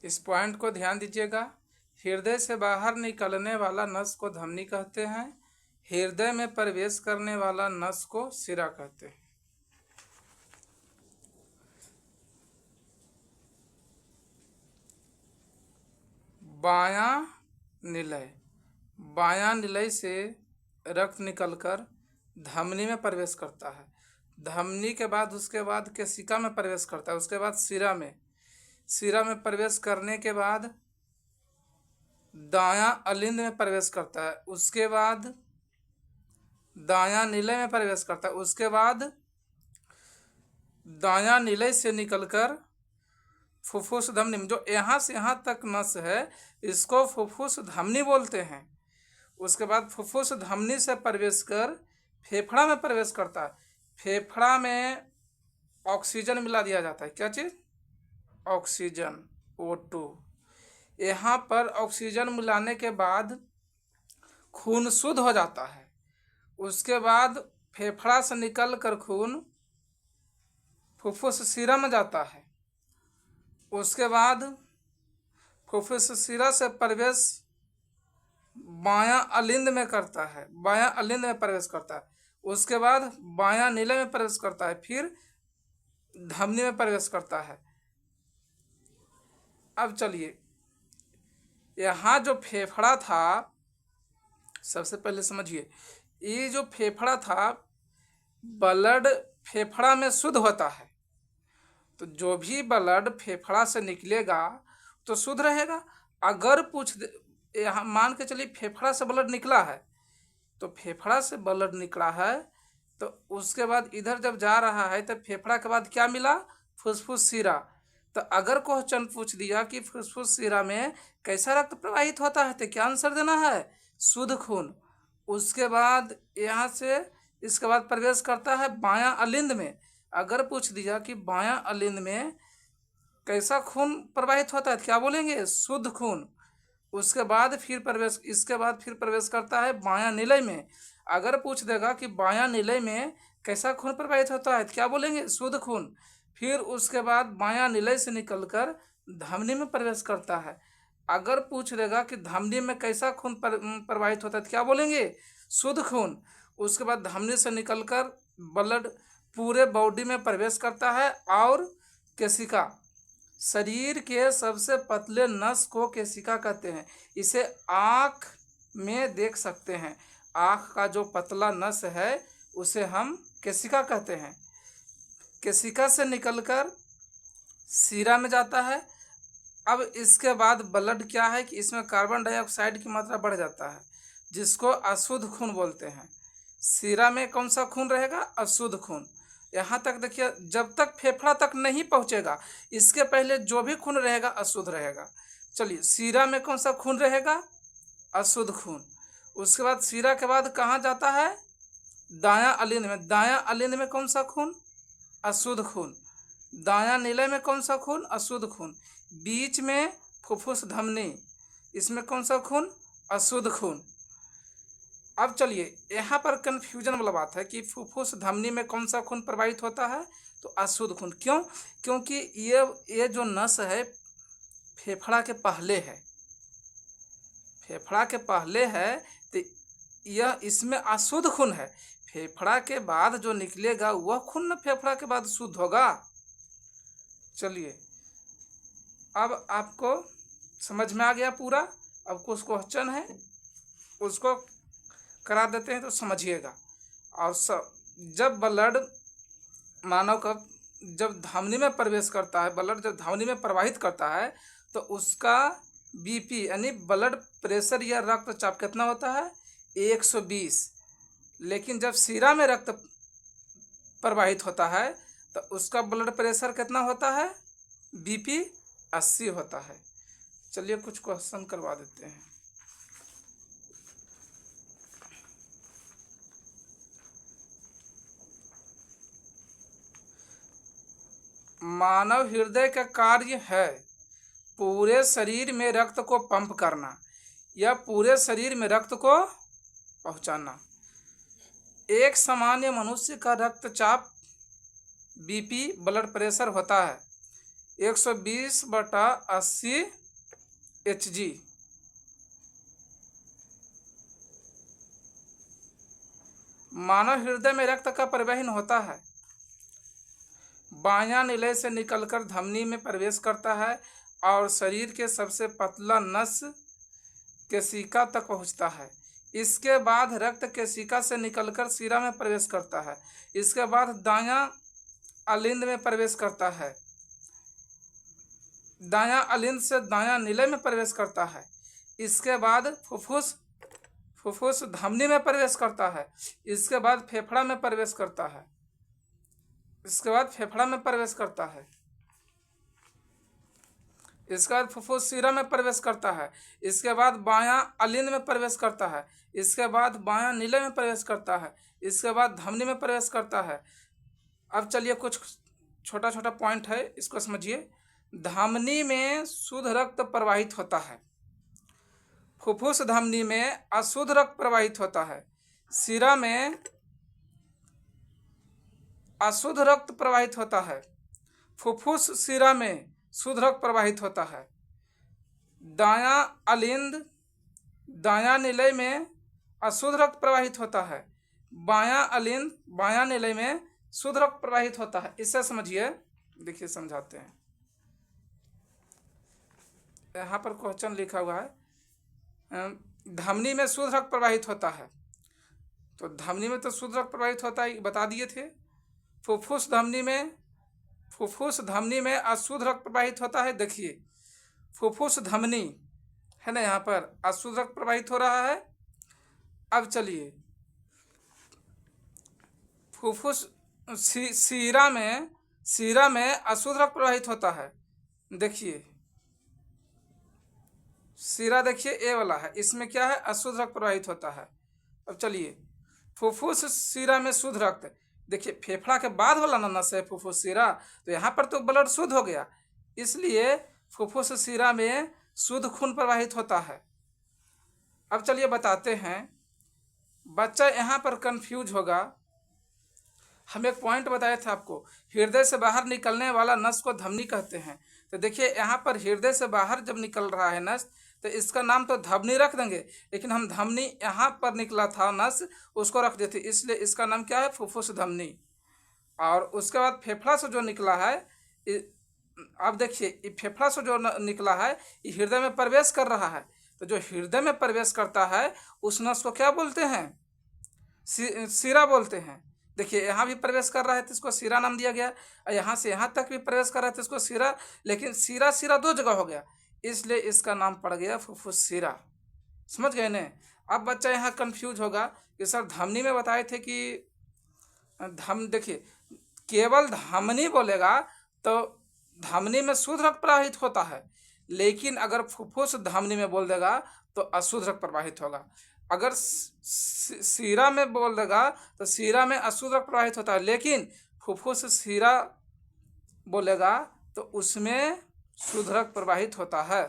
इस पॉइंट को ध्यान दीजिएगा। हृदय से बाहर निकलने वाला नस को धमनी कहते हैं, हृदय में प्रवेश करने वाला नस को शिरा कहते हैं। बायां निलय, बायां निलय से रक्त निकलकर धमनी में प्रवेश करता है, धमनी के बाद उसके बाद केशिका में प्रवेश करता है, उसके बाद शिरा में प्रवेश करने के बाद दायां अलिंद में प्रवेश करता है, उसके बाद दायां निलय में प्रवेश करता है, उसके बाद दायां निलय से निकलकर फुफ्फुस धमनी में, जो यहाँ से यहाँ तक नस है इसको फुफ्फुस धमनी बोलते हैं। उसके बाद फुफ्फुस धमनी से प्रवेश कर फेफड़ा में प्रवेश करता है, फेफड़ा में ऑक्सीजन मिला दिया जाता है। क्या चीज़? Oxygen, O2। यहाँ पर ऑक्सीजन मिलाने के बाद खून शुद्ध हो जाता है, उसके बाद फेफड़ा से निकल कर खून फुफ्फुस शिरा में जाता है, उसके बाद फुफ्फुस शिरा से प्रवेश बायां अलिंद में करता है, बायां अलिंद में प्रवेश करता है, उसके बाद बायां निलय में प्रवेश करता है, फिर धमनी में प्रवेश करता है। अब चलिए, यहाँ जो फेफड़ा था, सबसे पहले समझिए, ये जो फेफड़ा था, ब्लड फेफड़ा में शुद्ध होता है, तो जो भी ब्लड फेफड़ा से निकलेगा तो शुद्ध रहेगा। अगर यहाँ मान के चलिए फेफड़ा से ब्लड निकला है, तो फेफड़ा से ब्लड निकला है तो उसके बाद इधर जब जा रहा है तो फेफड़ा के बाद क्या मिला? फुसफुस शिरा। तो अगर क्वेश्चन पूछ दिया कि फुसफुस शिरा में कैसा रक्त प्रवाहित होता है, तो क्या आंसर देना है? शुद्ध खून। उसके बाद यहाँ से इसके बाद प्रवेश करता है बायां अलिंद में। अगर पूछ दिया कि बायां अलिंद में कैसा खून प्रवाहित होता है, क्या बोलेंगे? शुद्ध खून। उसके बाद फिर प्रवेश करता है बायां निलय में। अगर पूछ देगा कि बायां निलय में कैसा खून प्रवाहित होता है, क्या बोलेंगे? शुद्ध खून। फिर उसके बाद बायां निलय से निकलकर धमनी में प्रवेश करता है। अगर पूछ देगा कि धमनी में कैसा खून प्रवाहित होता है, क्या बोलेंगे? शुद्ध खून। उसके बाद धमनी से निकलकर ब्लड पूरे बॉडी में प्रवेश करता है और केशिका, शरीर के सबसे पतले नस को केशिका कहते हैं। इसे आँख में देख सकते हैं, आँख का जो पतला नस है उसे हम केशिका कहते हैं। केशिका से निकलकर शिरा में जाता है। अब इसके बाद ब्लड क्या है कि इसमें कार्बन डाइऑक्साइड की मात्रा बढ़ जाता है, जिसको अशुद्ध खून बोलते हैं। शिरा में कौन सा खून रहेगा? अशुद्ध खून। यहाँ तक देखिए, जब तक फेफड़ा तक नहीं पहुँचेगा इसके पहले जो भी खून रहेगा अशुद्ध रहेगा। चलिए, शिरा में कौन सा खून रहेगा? अशुद्ध खून। उसके बाद शिरा के बाद कहाँ जाता है? दायां अलिंद में। दायां अलिंद में कौन सा खून? अशुद्ध खून। दायां निलय में कौन सा खून? अशुद्ध खून। बीच में फुफ्फुस धमनी, इसमें कौन सा खून? अशुद्ध खून। अब चलिए, यहाँ पर कन्फ्यूजन वाला बात है कि फुफ्फुस धमनी में कौन सा खून प्रवाहित होता है? तो अशुद्ध खून। क्यों? क्योंकि ये जो नस है फेफड़ा के पहले है, फेफड़ा के पहले है, तो यह इसमें अशुद्ध खून है। फेफड़ा के बाद जो निकलेगा वह खून न फेफड़ा के बाद शुद्ध होगा। चलिए, अब आपको समझ में आ गया पूरा। अब कुछ क्वेश्चन है उसको करा देते हैं तो समझिएगा। और जब ब्लड मानव का जब धमनी में प्रवेश करता है, ब्लड जब धमनी में प्रवाहित करता है तो उसका बीपी यानी ब्लड प्रेशर या रक्तचाप कितना होता है? 120। लेकिन जब शिरा में रक्त प्रवाहित होता है तो उसका ब्लड प्रेशर कितना होता है? बीपी 80 होता है। चलिए कुछ क्वेश्चन करवा देते हैं। मानव हृदय का कार्य है पूरे शरीर में रक्त को पंप करना या पूरे शरीर में रक्त को पहुंचाना। एक सामान्य मनुष्य का रक्तचाप बीपी ब्लड प्रेशर होता है 120/80 Hg। मानव हृदय में रक्त का परिवहन होता है, बायां निलय से निकलकर धमनी में प्रवेश करता है और शरीर के सबसे पतला नस केशिका तक पहुंचता है। इसके बाद रक्त केशिका से निकलकर शिरा में प्रवेश करता है। इसके बाद दायां अलिंद में प्रवेश करता है। दायां अलिंद से दायां निलय में प्रवेश करता है। इसके बाद फुफ्फुस धमनी में प्रवेश करता है। इसके बाद फेफड़ा में प्रवेश करता है। इसके बाद फुफ्फुस शिरा में प्रवेश करता है। इसके बाद बायां अलिंद में प्रवेश करता है। इसके बाद बायां निलय में प्रवेश करता है। इसके बाद धमनी में प्रवेश करता है। अब चलिए कुछ छोटा छोटा पॉइंट है, इसको समझिए। धमनी में शुद्ध रक्त प्रवाहित होता है। फुफ्फुस धमनी में अशुद्ध रक्त प्रवाहित होता है। शिरा में अशुद्ध रक्त प्रवाहित होता है। फुफ्फुस शिरा में शुद्ध रक्त प्रवाहित होता है। दायां अलिंद दायां निलय में अशुद्ध रक्त प्रवाहित होता है। बायां अलिंद बायां निलय में शुद्ध रक्त प्रवाहित होता है। इसे समझिए, देखिए समझाते हैं। यहाँ पर क्वेश्चन लिखा हुआ है, धमनी में शुद्ध रक्त प्रवाहित होता है। तो धमनी में तो शुद्ध रक्त प्रवाहित होता है, बता दिए थे। फुफ्फुस धमनी में अशुद्ध रक्त प्रवाहित होता है। देखिए फुफ्फुस धमनी है ना, यहाँ पर अशुद्ध रक्त प्रवाहित हो रहा है। अब चलिए फुफ्फुस शिरा में अशुद्ध रक्त प्रवाहित होता है। देखिए शिरा देखिए ए वाला है, इसमें क्या है, अशुद्ध रक्त प्रवाहित होता है। अब चलिए फुफ्फुस शिरा में शुद्ध रक्त, देखिए फेफड़ा के बाद वाला नस है फुफ्फुस शिरा, तो यहाँ पर तो ब्लड शुद्ध हो गया, इसलिए फुफ्फुस शिरा में शुद्ध खून प्रवाहित होता है। अब चलिए बताते हैं, बच्चा यहाँ पर कंफ्यूज होगा। हम एक पॉइंट बताए थे आपको, हृदय से बाहर निकलने वाला नस को धमनी कहते हैं। तो देखिए यहाँ पर हृदय से बाहर जब निकल रहा है नस, तो इसका नाम तो धमनी रख देंगे, लेकिन हम धमनी यहाँ पर निकला था नस, उसको रख देते, इसलिए इसका नाम क्या है, फुफ्फुस धमनी। और उसके बाद फेफड़ा से जो निकला है, अब देखिए फेफड़ा से जो निकला है ये हृदय में प्रवेश कर रहा है। तो जो हृदय में प्रवेश करता है उस नस को क्या बोलते हैं, शिरा बोलते हैं। देखिए यहाँ भी प्रवेश कर रहा है तो इसको शिरा नाम दिया गया, और यहाँ से यहाँ तक भी प्रवेश कर रहा है तो इसको शिरा, लेकिन शिरा दो जगह हो गया, इसलिए इसका नाम पड़ गया फुफ्फुस शिरा। समझ गए ने। अब बच्चा यहाँ कंफ्यूज होगा कि सर धमनी में बताए थे कि देखिए केवल धमनी बोलेगा तो धमनी में शुद्ध रक्त प्रवाहित होता है, लेकिन अगर फुफ्फुस धमनी में बोल देगा तो अशुद्ध रक्त प्रवाहित होगा। अगर शिरा में बोल देगा तो शिरा में अशुद्ध रक्त प्रवाहित होता है, लेकिन फुफ्फुस शिरा बोलेगा तो उसमें शुद्ध रक्त प्रवाहित होता है।